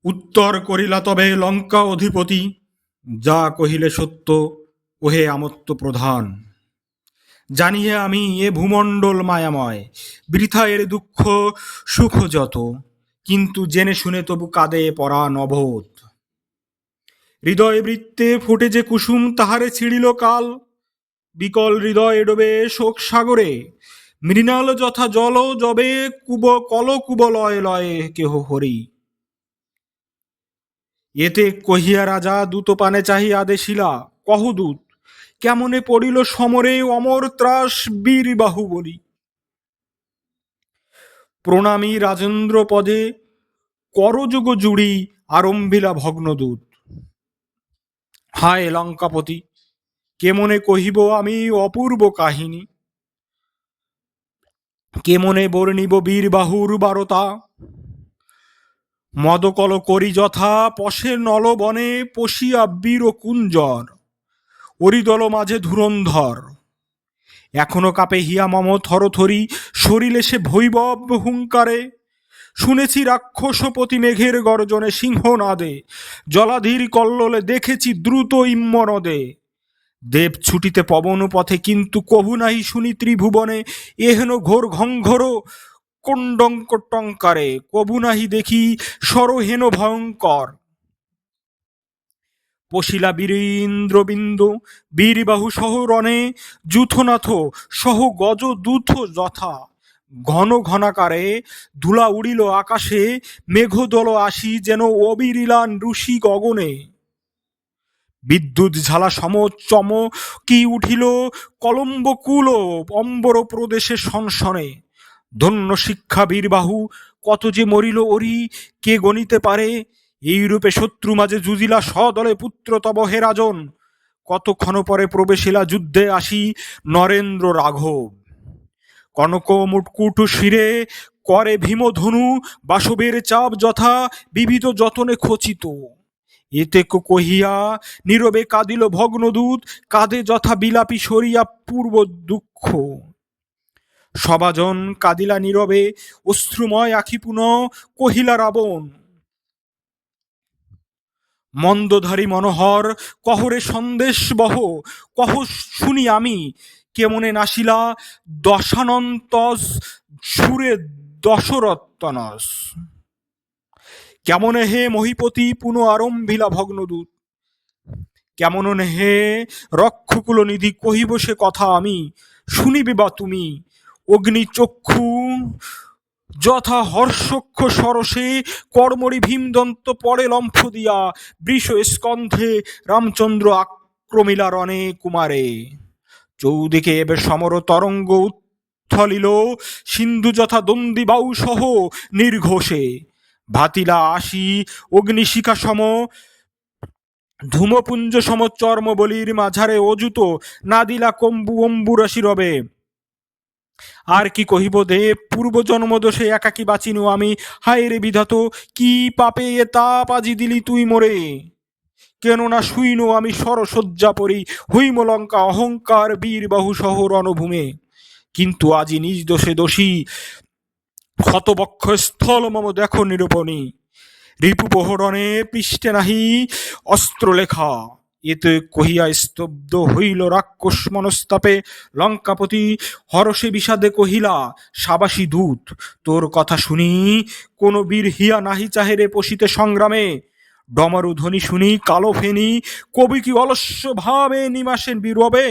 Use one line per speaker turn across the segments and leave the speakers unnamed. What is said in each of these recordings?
উত্তর করিলা তবে লঙ্কা অধিপতি, যা কহিলে সত্য, ওহে আমত্ত প্রধান। জানিয়ে আমি এ ভূমণ্ডল মায়াময়, বৃথা এর দুঃখ সুখ যত, কিন্তু জেনে শুনে তবু কাঁদে পরাণ অবোধ। হৃদয় বৃত্তে ফুটে যে কুসুম তাহারে ছিঁড়িল কাল, বিকল হৃদয় ডোবে শোক সাগরে, মৃণাল যথা জল যবে কুব কল কুব লয়ে লয়ে কেহ হরি। এতে কহিয়া রাজা দূত পানে চাহিয়া আদেশিলা, কহ দূত, কেমনে পড়িল সমরে অমর ত্রাস বীর বাহুবলী। প্রণামী রাজেন্দ্র পদে করযোগ জুড়ি আরম্ভিলা ভগ্নদূত। হায় লঙ্কাপতি, কেমনে কহিব আমি অপূর্ব কাহিনী, কেমনে বর্ণিব বীর বাহুর বারতা। মদকল করি যথা পশে নলবনে পশিয়া বীর কুঞ্জর, অরিদল মাঝে ধুরন্ধর। এখনো কাপে হিয়া মম থরথরি, শরীরে সে ভৈবব হুঙ্কারে। শুনেছি রাক্ষসপতি মেঘের গর্জনে সিংহনাদে, জলাধীর কল্লোলে দেখেছি দ্রুত ইম্মনদে। দেব ছুটিতে পবন পথে, কিন্তু কভু নাহি শুনি ত্রিভুবনে এহেন ঘোর ঘঙ্ঘর কণ্ডঙ্ক টঙ্কারে, কভু নাহি দেখি সরহেন ভয়ঙ্কর। পশিলা বীরেন্দ্রবিন্দু বীরবাহু সহ রণে, যূথনাথ সহ গজ দূত যথা। ঘন ঘনাকারে ধুলা উড়িল আকাশে, মেঘদল আসি যেন অবিরিলান ঋষি গগনে। বিদ্যুৎ ঝালা সম চমকি উঠিল কলম্বকুল অম্বর প্রদেশে সনসনে। ধন্য শিক্ষা বীরবাহু, কত যে মরিল ওরি, কে গণিতে পারে। এইরূপে শত্রু মাঝে যুজিলা সদলে পুত্র তব হে রাজন। কতক্ষণ পরে প্রবেশিলা যুদ্ধে আসি নরেন্দ্র রাঘব। কনক মুটকুট শিরে করে ভীমধনু, বাসবের চাপ যথা বিবিধ যতনে খচিত। এতে কহিয়া নীরবে কাঁদিল ভগ্নদূত, কাঁদে যথা বিলাপী সরিয়া পূর্ব দুঃখ। সবাজন কাঁদিলা নীরবে অশ্রুময় আখি পুন, কহিলা রাবণ, মন্দধারী মনোহর, কহরে সন্দেশ বহ, কহ শুনি আমি, কেমনে নাসিলা দশানন্তস সুরে দশরত্তনস। কেমন হে মহিপতি পুনঃ আরম্ভিলা ভগ্নদূত, কেমন হে রক্ষকুল নিধি, কহিব সে কথা আমি, শুনিবে বা তুমি। অগ্নিচক্ষু যথা হর্ষক্ষ সরসে, কর্মরি ভীমদন্ত পড়ে লম্ফ দিয়া, বৃষ স্কন্ধে রামচন্দ্র আক্রমিলা রণে কুমারে। চৌদিকে এবে সমর তরঙ্গ উত্থলিল, সিন্ধু যথা দন্দি বাউ সহ নির্ঘোষে। ভাতিলা আসি অগ্নিশিখা সম, ধূমপুঞ্জ সম চর্ম বলির মাঝারে অযুত, না দিলা কম্বু অম্বুরাশি রবে। আর কি কহিব দেব, পূর্ব জন্মদোষে একাকি বাঁচিনু আমি, হায় রে বিধাত, কি পাপে এ তাপ আজি দিলি তুই মোরে। কেননা শুইনু আমি সরসজ্জা পরি, হইম লঙ্কা অহংকার বীরবাহু সহ রণভূমে। কিন্তু আজি নিজ দোষে দোষী, ক্ষতবক্ষ স্থল মম দেখো নিরূপণী। রিপুপহরণে পৃষ্ঠে নাহি অস্ত্রলেখা। এতে কহিয়া স্তব্ধ হইল রাক্ষস মনস্তাপে লঙ্কাপতি। হরষে বিষাদে কহিলা, সাবাসী দূত, তোর কথা শুনি কোন বীর হিয়া নাহি চাহেরে পশিতে সংগ্রামে। ডমরু ধ্বনি শুনি কালো ফেনি, কবি কি অলস্য ভাবে নিমাসেন বীরবে।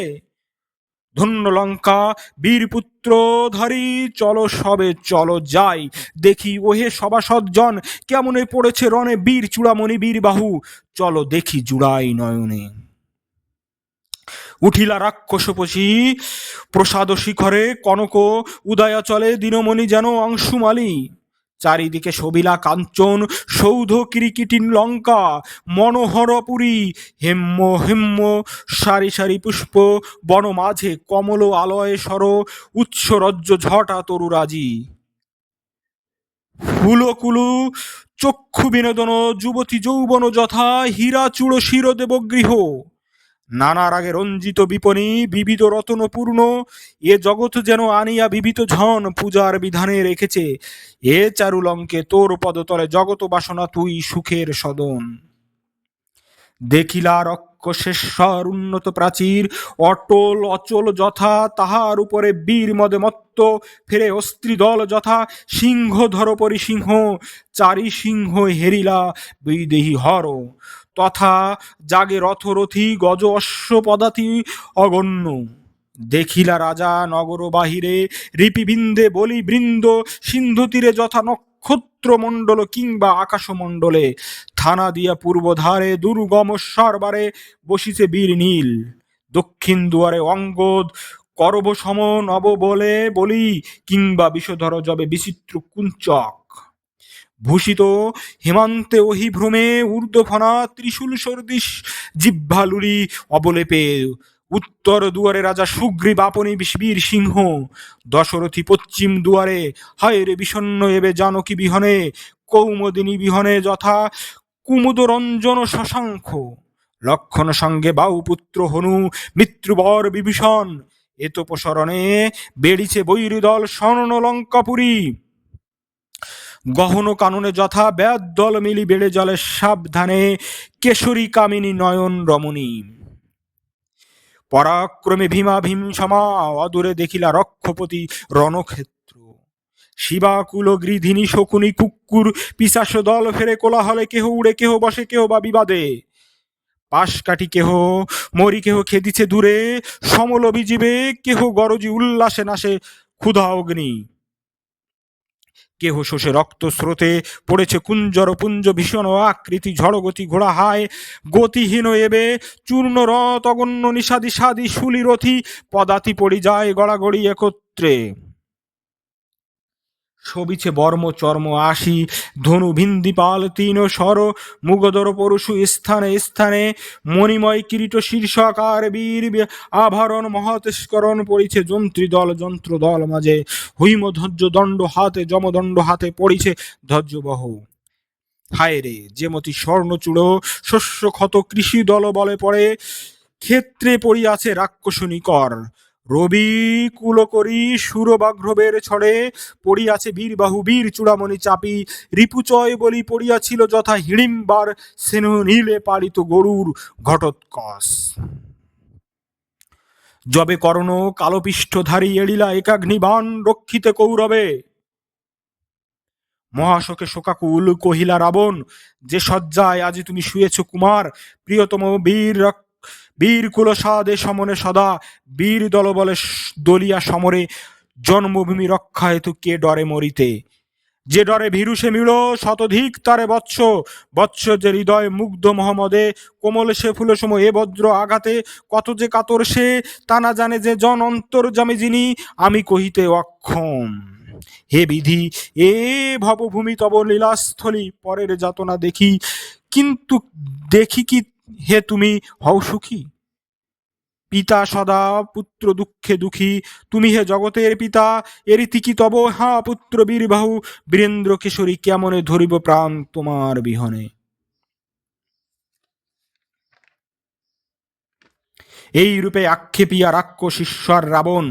ধন্য লঙ্কা বীরপুত্র ধারী, চলো সবে চলো যাই, দেখি ওহে সভাসজ্জন, কেমনে পড়েছে রণে বীর চূড়ামণি বীরবাহু, চলো দেখি জুড়াই নয়নে। উঠিলা রাক্ষসপশি প্রসাদ শিখরে, কনক উদয়াচলে দিনমণি যেন অংশুমালী। চারিদিকে শোভিলা কাঞ্চন সৌধ কিরিকিটিন লঙ্কা, মনোহরপুরী হেম্য হেম্য সারি সারি পুষ্প, বন মাঝে কমল আলয় সর, উৎসরজ্জ ঝটা তরুরাজি। ফুলকুলু চক্ষু বিনোদন, যুবতী যৌবন যথা, হীরা চূড় শির দেবগৃহ। নানা রাগে রঞ্জিত বিপণী বিবিধ রতনপূর্ণ, এ জগৎ যেন আনিয়া বিবিধ ঝন পূজার বিধানে রেখেছে, এ চারুলঙ্কে তোর পদতলে জগত বাসনা তুই সুখের সদন। দেখিলা রক্ষসেশ্বর উন্নত প্রাচীর, অটল অচল যথা, তাহার উপরে বীর মদে মত্ত ফেরে অস্ত্রীদল যথা, সিংহ ধর পরিসিংহ, চারি সিংহ হেরিলা বৈদেহী হর, তথা জাগে রথরথী গজ অশ্ব পদাতি অগণ্য। দেখিলা রাজা নগর বাহিরে রিপিবৃন্দে বলি বৃন্দ, সিন্ধু তীরে যথা নক্ষত্র মণ্ডল কিংবা আকাশমণ্ডলে, থানা দিয়া পূর্ব ধারে দুর্গম সরবারে বসিছে বীর নীল, দক্ষিণ দুয়ারে অঙ্গদ করব সম নব বলে বলি, কিংবা বিষধর যবে বিচিত্র কুঞ্চক, ভূষিত হেমান্তে অহিভ্রমে ঊর্ধ্বফনা ত্রিশূল সর্দিশ জিহ্বালুরি অবলেপে, উত্তর দুয়ারে রাজা সুগ্রীব আপনি বীর সিংহ, দশরথী পশ্চিম দুয়ারে হায় রে বিষণ্ণ এবে জানকী বিহনে, কৌমদিনী বিহনে যথা কুমুদ রঞ্জন শশাঙ্খ, লক্ষণ সঙ্গে বাহুপুত্র হনু মৃত্যুবর বিভীষণ, এতপসরণে বেড়িছে বৈরীদল স্বর্ণ লঙ্কাপুরী, গহন কাননে যথা ব্যাদ দল মিলি বেড়ে জলে সাবধানে কেশরী কামিনী নয়ন রমণী, পরাক্রমে ভীমা ভীম সমা অদূরে দেখিলা রক্ষপতি রণক্ষেত্র, শিবাকুল গৃধিনী শকুনি কুক্কুর পিশাচ দল ফেরে কোলাহলে, কেহ উড়ে কেহ বসে কেহ বা বিবাদে, পাশ কাটি কেহ মরি কেহ খেদিছে দূরে, সমল বিজীবে কেহ গরজি উল্লাসে নাশে ক্ষুধা অগ্নি, কেহ শোষে রক্ত স্রোতে পড়েছে কুঞ্জর পুঞ্জ ভীষণ আকৃতি ঝড়গতি ঘোড়া হায়, গতিহীন এবে চূর্ণ রথ অগণ্য নিষাদি সাদি শুলি রথি, পদাতি পড়ি যায় গড়াগড়ি একত্রে, শোভিছে বর্ম চর্ম আশি ধনু ভিন্দিপাল তিন স্বর, মুগদর পরশু স্থানে স্থানে মণিময় কিরীট শীর্ষাকার বীর আভরণ মহাতেস্করণ, পড়িছে যন্ত্রী দল যন্ত্র দল মাঝে, হৈম ধ্বজ দণ্ড হাতে যমদণ্ড হাতে পড়িছে ধ্বজবহ, হায় রে যেমতি স্বর্ণচূড় শস্য ক্ষত কৃষি দল বলে পড়ে, ক্ষেত্রে পড়িয়াছে রাক্ষসনী কর, রবি কুলকরি সুরবাঘ্রবের ছড়ে পড়িয়াছে বীরবাহু বীর চূড়ামণি চাপি, রিপুচয় বলি পড়িয়াছিল যথা হিড়িম্বার সেন নীলে পালিত গরুর ঘটোৎকচ, যবে কর্ণ কালপৃষ্ঠধারী এড়িলা একাগ্নিবাণ রক্ষিতে কৌরবে, মহাশোকে শোকাকুল কহিলা রাবণ, যে শয্যায় আজি তুমি শুয়েছ কুমার, প্রিয়তম বীর বীর কুলসাদে সমনে সদা, বীর দলবলে দলিয়া সমরে, জন্মভূমি রক্ষা হেতু কে ডরে মরিতে, যে ডরে ভীরু সে মিল শতধিক তারে বৎস, বৎস যে হৃদয় মুগ্ধ মহমদে, কোমল সে ফুল সম এ বজ্র আঘাতে, কত যে কাতর সে তা না জানে যে জন অন্তর্যামী যিনি, আমি কহিতে অক্ষম, হে বিধি এ ভবভূমি তব লীলাস্থলী, পরের যাতনা দেখি, কিন্তু দেখি কি হে তুমি হও সুখী, পিতা সদা পুত্র দুঃখে দুঃখী, তুমি হে জগতের পিতা, এরীতি কি তব হা পুত্র বীরবাহু, বীরেন্দ্র কিশোরী কেমনে ধরিব প্রাণ তোমার বিহনে। এই রূপে আক্ষেপিয়া রাক্ষস ঈশ্বর রাবণ,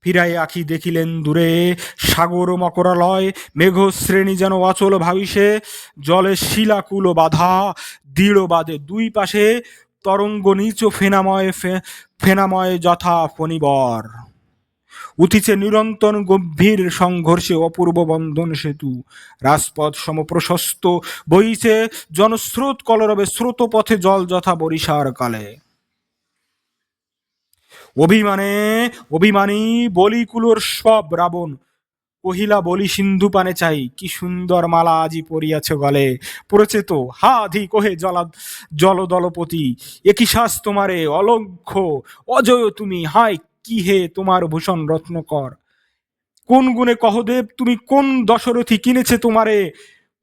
ফিরাই আঁখি দেখিলেন দূরে সাগর মকরালয়, মেঘ শ্রেণী যেন অচল ভাবিসে, জলে শিলাকুল বাধা দৃঢ় বাদে দুই পাশে, তরঙ্গ নিচ ফেনাময় যথা ফণিবর, উঠিছে নিরন্তর গম্ভীর সংঘর্ষে অপূর্ব বন্ধন সেতু, রাজপথ সম প্রশস্ত বইছে জনস্রোত কলরবে, স্রোত পথে জল যথা বরিশার কালে, অভিমানে অভিমানী বলিকুলোর সব রাবণ, কহিলা বলি সিন্ধু পানে চাই, কি সুন্দর মালা আজি পরিয়াছ গলে, পড়েছে তো হা ধি কোহে জলদলপতি, একই শ্বাস তোমারে অলক্ষ্য অজয় তুমি, হায় কি হে তোমার ভূষণ রত্নকর, কোন গুণে কহদেব তুমি কোন দশরথী কিনেছে তোমারে,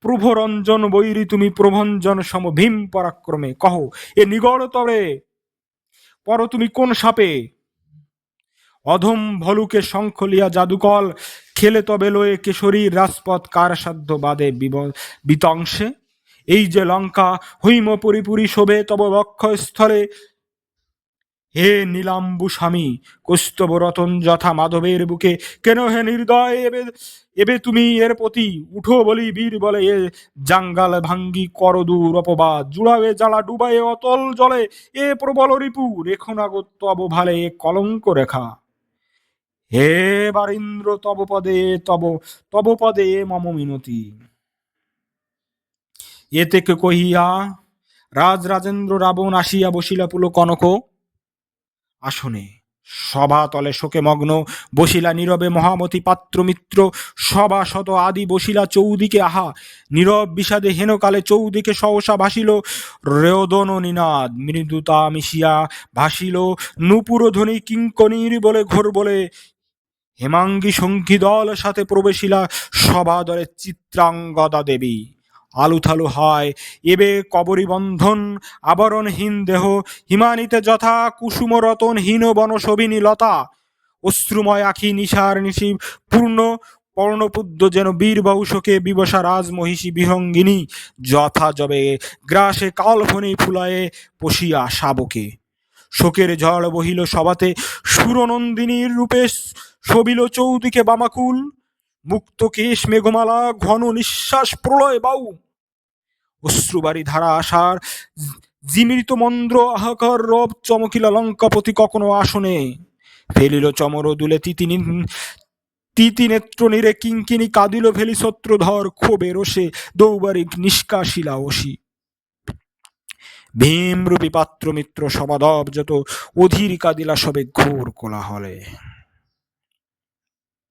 প্রভরঞ্জন বৈরী তুমি প্রভঞ্জন সম ভীম পরাক্রমে, কহ এ নিগড় তরে পর তুমি কোন সাপে, অধম ভলুকে শঙ্খলিয়া জাদুকল, খেলে তবে লয়ে কেশরী রাজপথ কার সাধ্য বাদে বিতংশে, এই যে লঙ্কা হৈম পরিপুরী শোভে তব বক্ষস্থলে, হে নীলাম্বু স্বামী কৌস্তব রতন যথা মাধবের বুকে, কেন হে নির্দয় এবে এবে তুমি এর প্রতি, উঠো বলি বীর বলে এ জাঙ্গাল ভাঙ্গি কর দূর অপবাদ, জুড়াবে জ্বালা ডুবায়ে অতল জলে, এ প্রবল রিপু রেখো না গো তব ভালে এ কলঙ্ক রেখা, হে বারীন্দ্র তব পদে তব তব পদে মম মিনতি। এতে কহিয়া রাজরাজেন্দ্র রাবণ আসিয়া বসিলা পুল কনক আসনে, সভা তলে শোকে মগ্ন বসিলা নীরবে মহামতি পাত্র মিত্র, সভা শত আদি বসিলা চৌদিকে, আহা নীরব বিষাদে হেনকালে চৌদিকে সহসা ভাসিল রোদন নিনাদ, মৃদুতা মিশিয়া ভাসিল নূপুর ধ্বনি কিঙ্কণীর বলে ঘোর বলে, হেমাঙ্গী সঙ্গী দল সাথে প্রবেশিলা সভা দলে চিত্রাঙ্গদা দেবী, আলুথালু হয় এবে কবরী বন্ধন আবরণহীন দেহ, হিমানিতে যথা কুসুম রতনহীন বনশোভিনী লতা, অশ্রুময় আখি নিশার নিশি পূর্ণ পর্ণপুদ্য যেন বীর বাহুশোকে বিবসা রাজমহিষী বিহঙ্গিনী, যথা যবে গ্রাসে কালফনি ফুলায়ে পশিয়া শাবকে, শোকের ঝড় বহিল সভাতে সুরনন্দিনীর রূপে, শোভিল চৌদিকে বামাকুল, মুক্ত কেশ মেঘমালা ঘন নিঃশ্বাস প্রলয় বাউ, অশ্রুবারী ধারা আসার জিমৃত মন্দ্র আহাকার রব, চমকিলা লঙ্কাপতি কখনো আসনে, ফেলিল চমর দুলে তিতি নেত্র নিরে কিঙ্কিনি কাঁদিল ফেলি ছত্রধর, ক্ষোভে রোষে দৌবারি নিষ্কাশিলা অসি, ভীমরূপী পাত্র মিত্র সমাদব যত অধীর কাঁদিলা সবে ঘোর কোলাহলে।